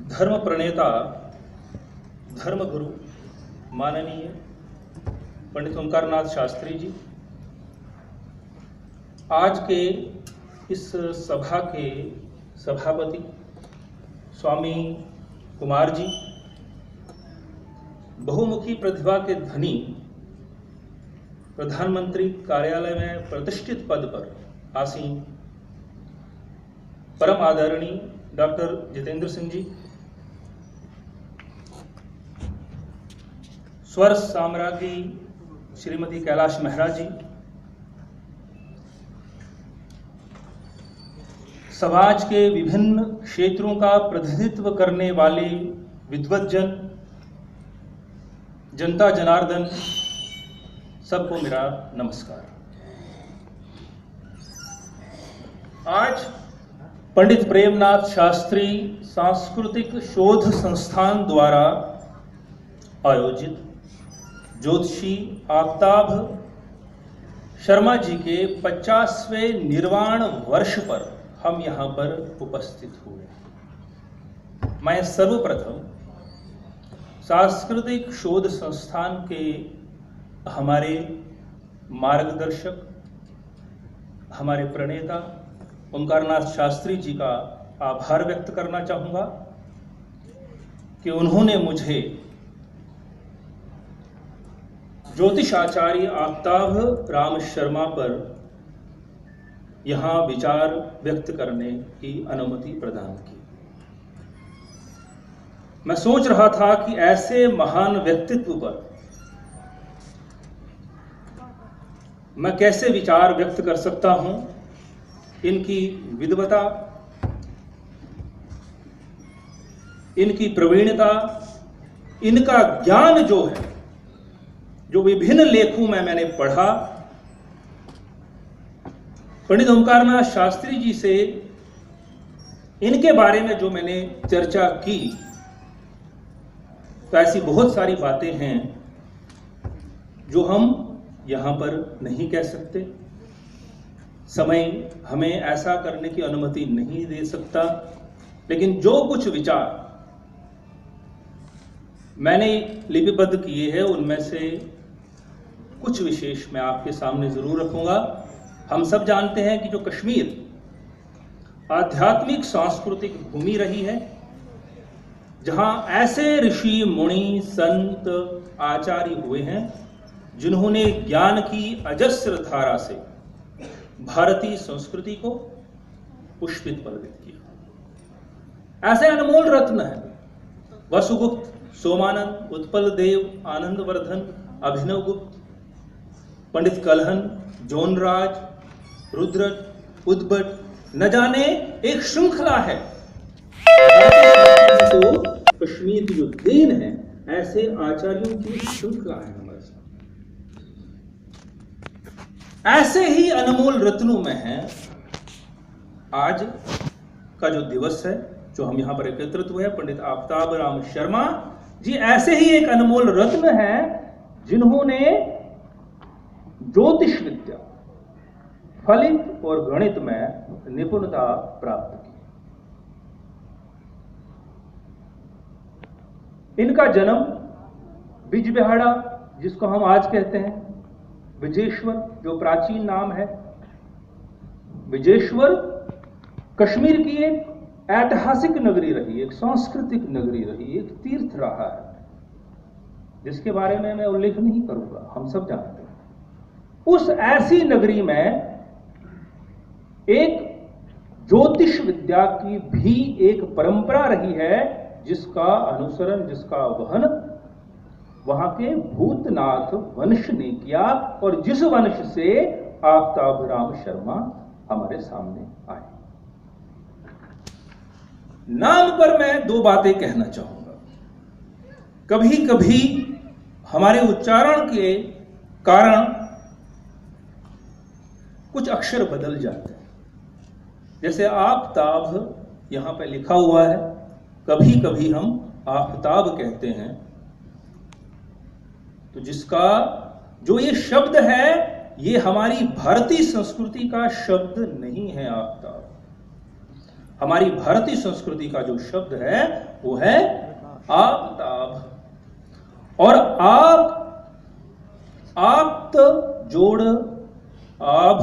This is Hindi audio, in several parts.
धर्म प्रणेता, धर्म गुरु माननीय पंडित ओंकारनाथ शास्त्री जी, आज के इस सभा के सभापति स्वामी कुमार जी, बहुमुखी प्रतिभा के धनी, प्रधानमंत्री कार्यालय में प्रतिष्ठित पद पर आसीन परम आदरणीय डॉक्टर जितेंद्र सिंह जी, स्वर साम्राज्ञी श्रीमती कैलाश मेहरा जी, समाज के विभिन्न क्षेत्रों का प्रतिनिधित्व करने वाले विद्वज्जन, जनता जनार्दन, सबको मेरा नमस्कार। आज पंडित प्रेमनाथ शास्त्री सांस्कृतिक शोध संस्थान द्वारा आयोजित ज्योतिषी आफ्ताब शर्मा जी के 50वें निर्वाण वर्ष पर हम यहाँ पर उपस्थित हुए। मैं सर्वप्रथम सांस्कृतिक शोध संस्थान के हमारे मार्गदर्शक, हमारे प्रणेता ओंकारनाथ शास्त्री जी का आभार व्यक्त करना चाहूँगा कि उन्होंने मुझे ज्योतिष आचार्य आफ्ताब राम शर्मा पर यहाँ विचार व्यक्त करने की अनुमति प्रदान की। मैं सोच रहा था कि ऐसे महान व्यक्तित्व पर मैं कैसे विचार व्यक्त कर सकता हूँ। इनकी विद्वता, इनकी प्रवीणता, इनका ज्ञान जो है, जो विभिन्न लेखों में मैंने पढ़ा, पंडित ओंकारनाथ शास्त्री जी से इनके बारे में जो मैंने चर्चा की, तो ऐसी बहुत सारी बातें हैं जो हम यहाँ पर नहीं कह सकते। समय हमें ऐसा करने की अनुमति नहीं दे सकता, लेकिन जो कुछ विचार मैंने लिपिबद्ध किए हैं उनमें से कुछ विशेष मैं आपके सामने जरूर रखूंगा। हम सब जानते हैं कि जो कश्मीर आध्यात्मिक सांस्कृतिक भूमि रही है, जहां ऐसे ऋषि मुनि संत आचार्य हुए हैं जिन्होंने ज्ञान की अजस्र धारा से भारतीय संस्कृति को पुष्पित पल्लवित किया। ऐसे अनमोल रत्न हैं वसुगुप्त, सोमानंद, उत्पल देव, आनंदवर्धन, अभिनव गुप्त, पंडित कलहन, जोनराज, रुद्र, उद्भट, न जाने एक श्रृंखला है। तो कश्मीर की जो देन है, ऐसे आचार्यों की श्रृंखला है हमारे साथ। ऐसे ही अनमोल रत्नों में है आज का जो दिवस है, जो हम यहाँ पर एकत्रित हुए हैं, पंडित आफ्ताब राम शर्मा जी ऐसे ही एक अनमोल रत्न है जिन्होंने ज्योतिष विद्या, फलित और गणित में निपुणता प्राप्त की। इनका जन्म बिजबिहाड़ा, जिसको हम आज कहते हैं विजेश्वर, जो प्राचीन नाम है, विजेश्वर कश्मीर की एक ऐतिहासिक नगरी रही, एक सांस्कृतिक नगरी रही, एक तीर्थ रहा है, जिसके बारे में मैं उल्लेख नहीं करूंगा, हम सब जानते हैं। उस ऐसी नगरी में एक ज्योतिष विद्या की भी एक परंपरा रही है, जिसका अनुसरण, जिसका वहन वहां के भूतनाथ वंश ने किया, और जिस वंश से आफ्ताब राम शर्मा हमारे सामने आए। नाम पर मैं दो बातें कहना चाहूंगा। कभी कभी हमारे उच्चारण के कारण कुछ अक्षर बदल जाते हैं। जैसे आफ्ताब यहां पे लिखा हुआ है, कभी कभी हम आफ्ताब कहते हैं, तो जिसका जो ये शब्द है, ये हमारी भारतीय संस्कृति का शब्द नहीं है आफ्ताब। हमारी भारतीय संस्कृति का जो शब्द है वो है आफताब। और आप्त जोड़ आभ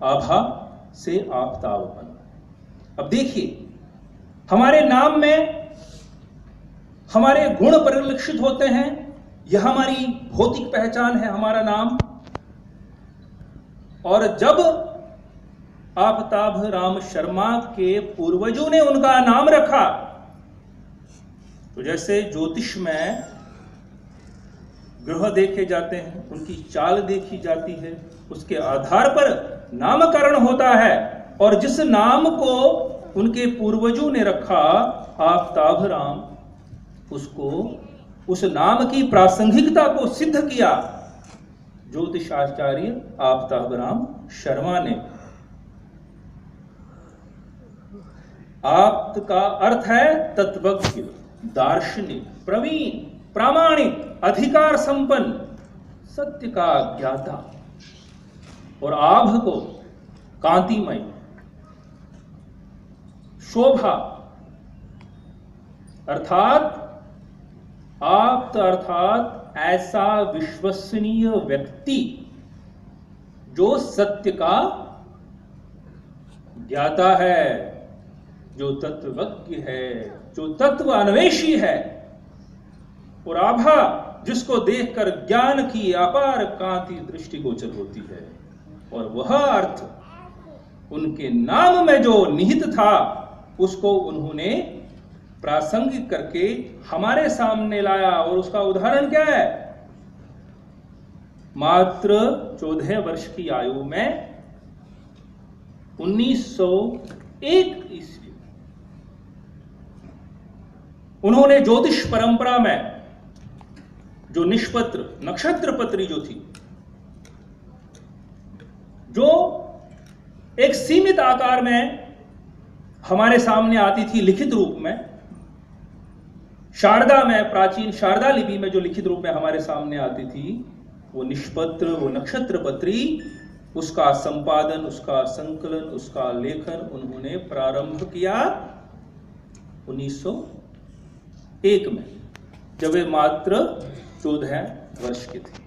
आभा से आफताब बना। अब देखिए, हमारे नाम में हमारे गुण परिलक्षित होते हैं, यह हमारी भौतिक पहचान है, हमारा नाम। और जब आफताब राम शर्मा के पूर्वजों ने उनका नाम रखा, तो जैसे ज्योतिष में ग्रह देखे जाते हैं, उनकी चाल देखी जाती है, उसके आधार पर नामकरण होता है। और जिस नाम को उनके पूर्वजों ने रखा आफताब राम, उसको उस नाम की प्रासंगिकता को सिद्ध किया ज्योतिष आचार्य आफताब राम शर्मा ने। आप्त का अर्थ है तत्वज्ञ, दार्शनिक, प्रवीण, प्रामाणिक, अधिकार संपन्न, सत्य का ज्ञाता। और आभ को कांतिमय, शोभा, अर्थात आप्त अर्थात ऐसा विश्वसनीय व्यक्ति जो सत्य का ज्ञाता है, जो तत्वज्ञ है, जो तत्व अन्वेषी है। और आभा, जिसको देखकर ज्ञान की अपार कांति दृष्टिगोचर होती है। और वह अर्थ उनके नाम में जो निहित था, उसको उन्होंने प्रासंगिक करके हमारे सामने लाया। और उसका उदाहरण क्या है? मात्र 14 वर्ष की आयु में 1901 ईस्वी उन्होंने ज्योतिष परंपरा में जो निष्पत्र नक्षत्र पत्री जो थी, जो एक सीमित आकार में हमारे सामने आती थी लिखित रूप में, शारदा में, प्राचीन शारदा लिपि में जो लिखित रूप में हमारे सामने आती थी, वो निष्पत्र, वो नक्षत्र पत्री, उसका संपादन, उसका संकलन, उसका लेखन उन्होंने प्रारंभ किया 1901 में, जब वे मात्र 14 वर्ष के थे।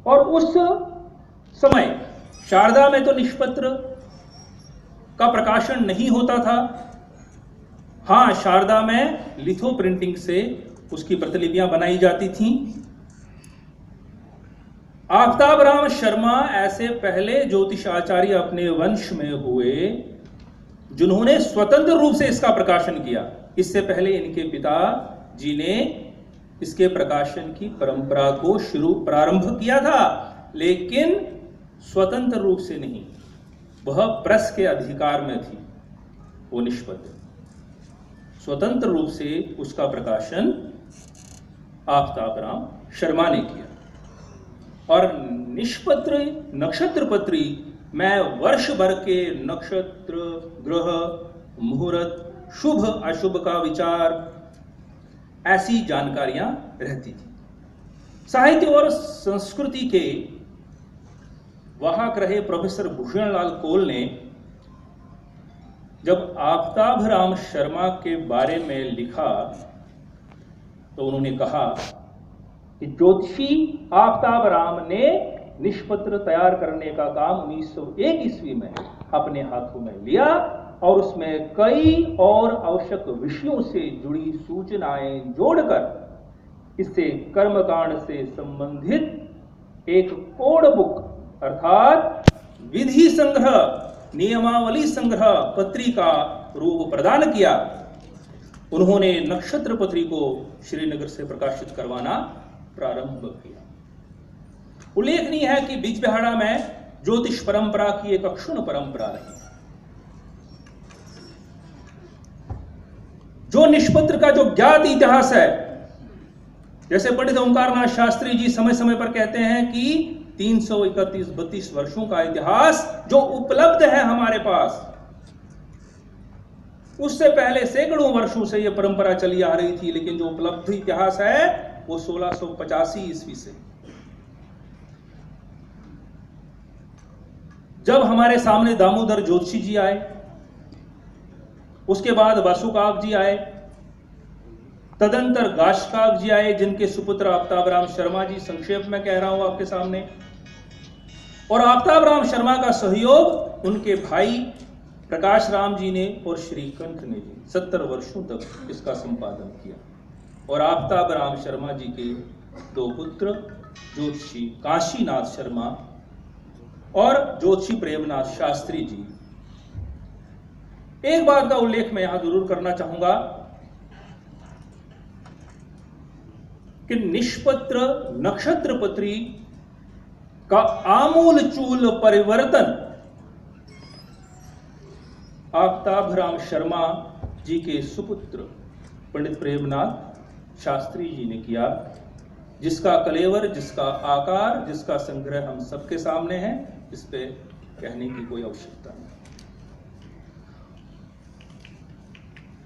और उस समय शारदा में तो निष्पत्र का प्रकाशन नहीं होता था। हां, शारदा में लिथो प्रिंटिंग से उसकी प्रतिलिपियां बनाई जाती थीं। आफताब राम शर्मा ऐसे पहले ज्योतिष आचार्य अपने वंश में हुए जिन्होंने स्वतंत्र रूप से इसका प्रकाशन किया। इससे पहले इनके पिता जी ने इसके प्रकाशन की परंपरा को प्रारंभ किया था, लेकिन स्वतंत्र रूप से नहीं, वह प्रेस के अधिकार में थी। वो निष्पत्र स्वतंत्र रूप से उसका प्रकाशन आफताब राम शर्मा ने किया। और निष्पत्र नक्षत्र पत्री में वर्ष भर के नक्षत्र, ग्रह, मुहूर्त, शुभ अशुभ का विचार, ऐसी जानकारियां रहती थी। साहित्य और संस्कृति के वाहक रहे प्रोफेसर भूषण लाल कोल ने जब आफताब राम शर्मा के बारे में लिखा, तो उन्होंने कहा कि ज्योतिषी आफताब राम ने निष्पत्र तैयार करने का काम 1901 ईस्वी में अपने हाथों में लिया और उसमें कई और आवश्यक विषयों से जुड़ी सूचनाएं जोड़कर इससे कर्मकांड से संबंधित एक कोड बुक अर्थात विधि संग्रह, नियमावली संग्रह पत्री का रूप प्रदान किया। उन्होंने नक्षत्र पत्री को श्रीनगर से प्रकाशित करवाना प्रारंभ किया। उल्लेखनीय है कि बिजबिहाड़ा में ज्योतिष परंपरा की एक अक्षुण्ण परंपरा रही। जो निष्पत्र का जो ज्ञात इतिहास है, जैसे पंडित ओंकारनाथ शास्त्री जी समय समय पर कहते हैं कि 331-32 वर्षों का इतिहास जो उपलब्ध है हमारे पास, उससे पहले सैकड़ों वर्षों से यह परंपरा चली आ रही थी, लेकिन जो उपलब्ध इतिहास है वो 1685 ईस्वी से, जब हमारे सामने दामोदर ज्योतिषी जी आए उसके बाद वासुकाग जी आए, तदंतर गाशकाग जी आए, जिनके सुपुत्र आफ्ताब राम शर्मा जी, संक्षेप में कह रहा हूं आपके सामने। और आफ्ताब राम शर्मा का सहयोग उनके भाई प्रकाश राम जी ने और श्रीकंठ ने जी 70 वर्षों तक इसका संपादन किया। और आफ्ताब राम शर्मा जी के 2 पुत्र ज्योतिषी काशीनाथ शर्मा और ज्योतिषी प्रेमनाथ शास्त्री जी। एक बात का उल्लेख मैं यहां जरूर करना चाहूंगा कि निष्पत्र नक्षत्र पत्री का आमूल चूल परिवर्तन आफ्ताब राम शर्मा जी के सुपुत्र पंडित प्रेमनाथ शास्त्री जी ने किया, जिसका कलेवर, जिसका आकार, जिसका संग्रह हम सबके सामने है। इस पे कहने की कोई आवश्यकता नहीं।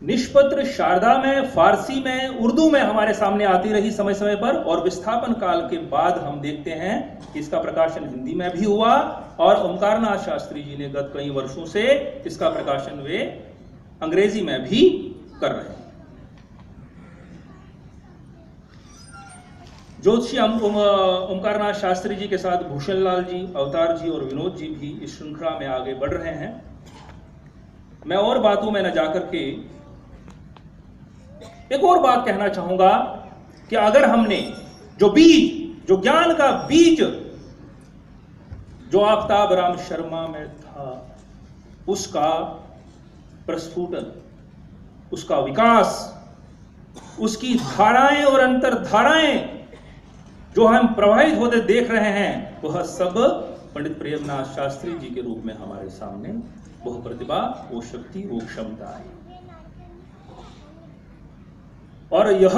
निष्पत्र शारदा में, फारसी में, उर्दू में हमारे सामने आती रही समय समय पर, और विस्थापन काल के बाद हम देखते हैं कि इसका प्रकाशन हिंदी में भी हुआ और ओमकारनाथ शास्त्री जी ने गत कई वर्षों से इसका प्रकाशन वे अंग्रेजी में भी कर रहे हैं। ज्योतिषी ओमकारनाथ शास्त्री जी के साथ भूषण लाल जी, अवतार जी और विनोद जी भी इस श्रृंखला में आगे बढ़ रहे हैं। मैं और बातों में न जाकर के एक और बात कहना चाहूंगा कि अगर हमने जो बीज, जो ज्ञान का बीज जो आफ्ताब राम शर्मा में था, उसका प्रस्फुटन, उसका विकास, उसकी धाराएं और अंतर्धाराएं जो हम प्रवाहित होते देख रहे हैं, वह सब पंडित प्रेमनाथ शास्त्री जी के रूप में हमारे सामने वो प्रतिभा, वो शक्ति, वो क्षमता है। और यह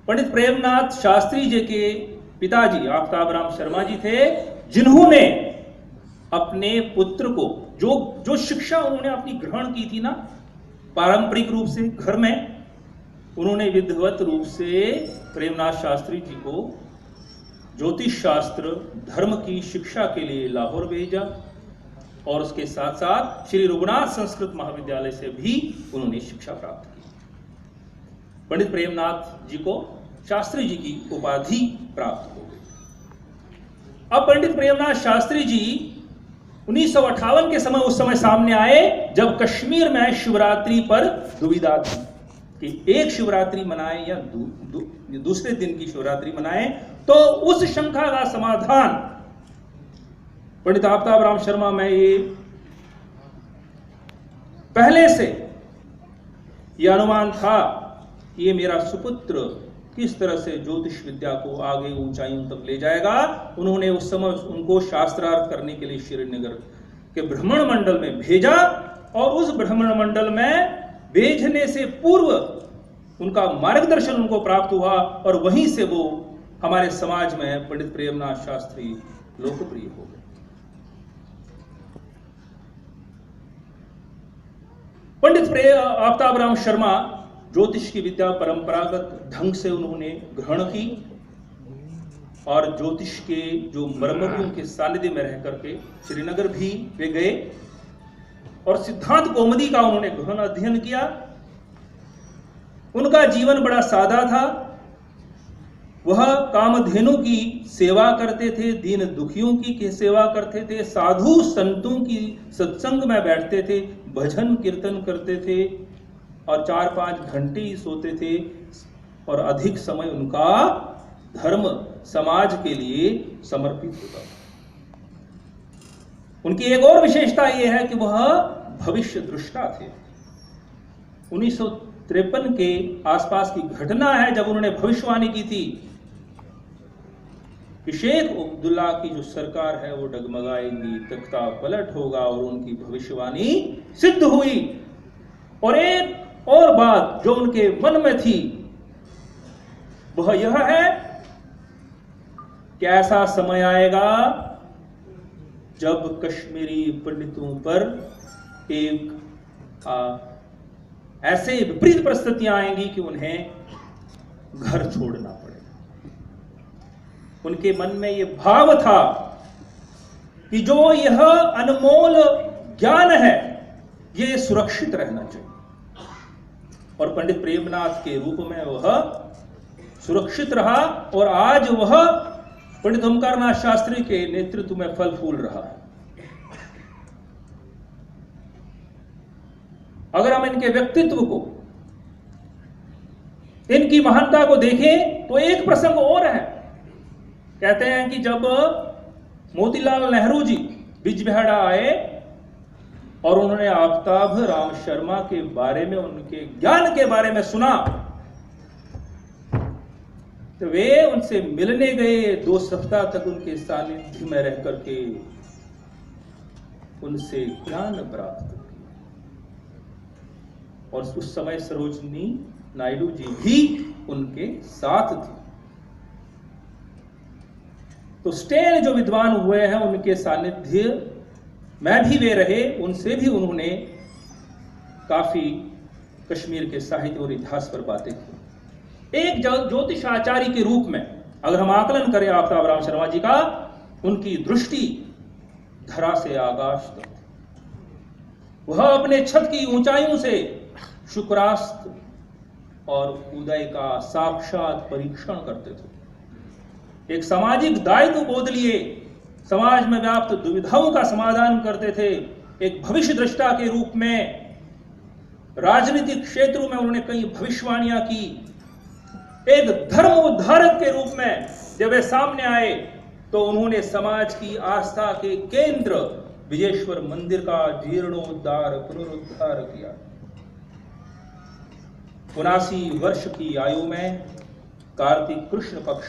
पंडित प्रेमनाथ शास्त्री जी के पिताजी आफ्ताब राम शर्मा जी थे, जिन्होंने अपने पुत्र को जो शिक्षा उन्होंने अपनी ग्रहण की थी ना, पारंपरिक रूप से घर में, उन्होंने विधिवत रूप से प्रेमनाथ शास्त्री जी को ज्योतिष शास्त्र, धर्म की शिक्षा के लिए लाहौर भेजा और उसके साथ साथ श्री रघुनाथ संस्कृत महाविद्यालय से भी उन्होंने शिक्षा प्राप्त की। पंडित प्रेमनाथ जी को शास्त्री जी की उपाधि प्राप्त हो गई। अब पंडित प्रेमनाथ शास्त्री जी 1958 के समय उस समय सामने आए जब कश्मीर में शिवरात्रि पर दुविधा थी कि एक शिवरात्रि मनाएं या दूसरे दिन की शिवरात्रि मनाएं। तो उस शंका का समाधान पंडित आफ्ताब राम शर्मा में ये पहले से यह अनुमान था कि ये मेरा सुपुत्र किस तरह से ज्योतिष विद्या को आगे ऊंचाइयों तक ले जाएगा। उन्होंने उस समय उनको शास्त्रार्थ करने के लिए श्रीनगर के ब्राह्मण मंडल में भेजा और उस ब्राह्मण मंडल में भेजने से पूर्व उनका मार्गदर्शन उनको प्राप्त हुआ और वहीं से वो हमारे समाज में पंडित प्रेमनाथ शास्त्री लोकप्रिय हो गए। पंडित आफ्ताब राम शर्मा ज्योतिष की विद्या परंपरागत ढंग से उन्होंने ग्रहण की और ज्योतिष के जो मर्मज्ञों के सानिध्य में रह करके श्रीनगर भी वे गए और सिद्धांत कौमुदी का उन्होंने गहन अध्ययन किया। उनका जीवन बड़ा सादा था। वह कामधेनु की सेवा करते थे, दीन दुखियों की सेवा करते थे, साधु संतों की सत्संग में बैठते थे, भजन कीर्तन करते थे और 4-5 घंटे ही सोते थे और अधिक समय उनका धर्म समाज के लिए समर्पित होता था। उनकी एक और विशेषता यह है कि वह भविष्य दृष्टा थे। 1953 के आसपास की घटना है जब उन्होंने भविष्यवाणी की थी कि शेख अब्दुल्ला की जो सरकार है वो डगमगाएगी, तख्ता पलट होगा, और उनकी भविष्यवाणी सिद्ध हुई। और एक और बात जो उनके मन में थी वह यह है कि ऐसा समय आएगा जब कश्मीरी पंडितों पर एक ऐसे विपरीत परिस्थितियां आएंगी कि उन्हें घर छोड़ना पड़ेगा। उनके मन में यह भाव था कि जो यह अनमोल ज्ञान है, ये सुरक्षित रहना चाहिए। और पंडित प्रेमनाथ के रूप में वह सुरक्षित रहा और आज वह पंडित ओमकारनाथ शास्त्री के नेतृत्व में फल फूल रहा है। अगर हम इनके व्यक्तित्व को, इनकी महानता को देखें तो एक प्रसंग और है। कहते हैं कि जब मोतीलाल नेहरू जी बिजबिहाड़ा आए और उन्होंने आफ्ताब राम शर्मा के बारे में, उनके ज्ञान के बारे में सुना, तो वे उनसे मिलने गए। 2 सप्ताह तक उनके सानिध्य में रह करके उनसे ज्ञान प्राप्त किया। और उस समय सरोजनी नायडू जी भी उनके साथ थे। तो स्टेन जो विद्वान हुए हैं, उनके सानिध्य में भी वे रहे, उनसे भी उन्होंने काफी कश्मीर के साहित्य और इतिहास पर बातें की। एक ज्योतिष आचार्य के रूप में अगर हम आकलन करें आफ्ताब राम शर्मा जी का, उनकी दृष्टि धरा से आकाश तक, वह अपने छत की ऊंचाइयों से शुक्रास्त और उदय का साक्षात परीक्षण करते थे। एक सामाजिक दायित्व बोध लिए समाज में व्याप्त दुविधाओं का समाधान करते थे। एक भविष्य दृष्टा के रूप में राजनीतिक क्षेत्रों में उन्होंने कई भविष्यवाणियां की। एक धर्म उद्धारक के रूप में जब वे सामने आए तो उन्होंने समाज की आस्था के केंद्र विजयेश्वर मंदिर का जीर्णोद्धार, पुनरुद्धार किया। 79 वर्ष की आयु में कार्तिक कृष्ण पक्ष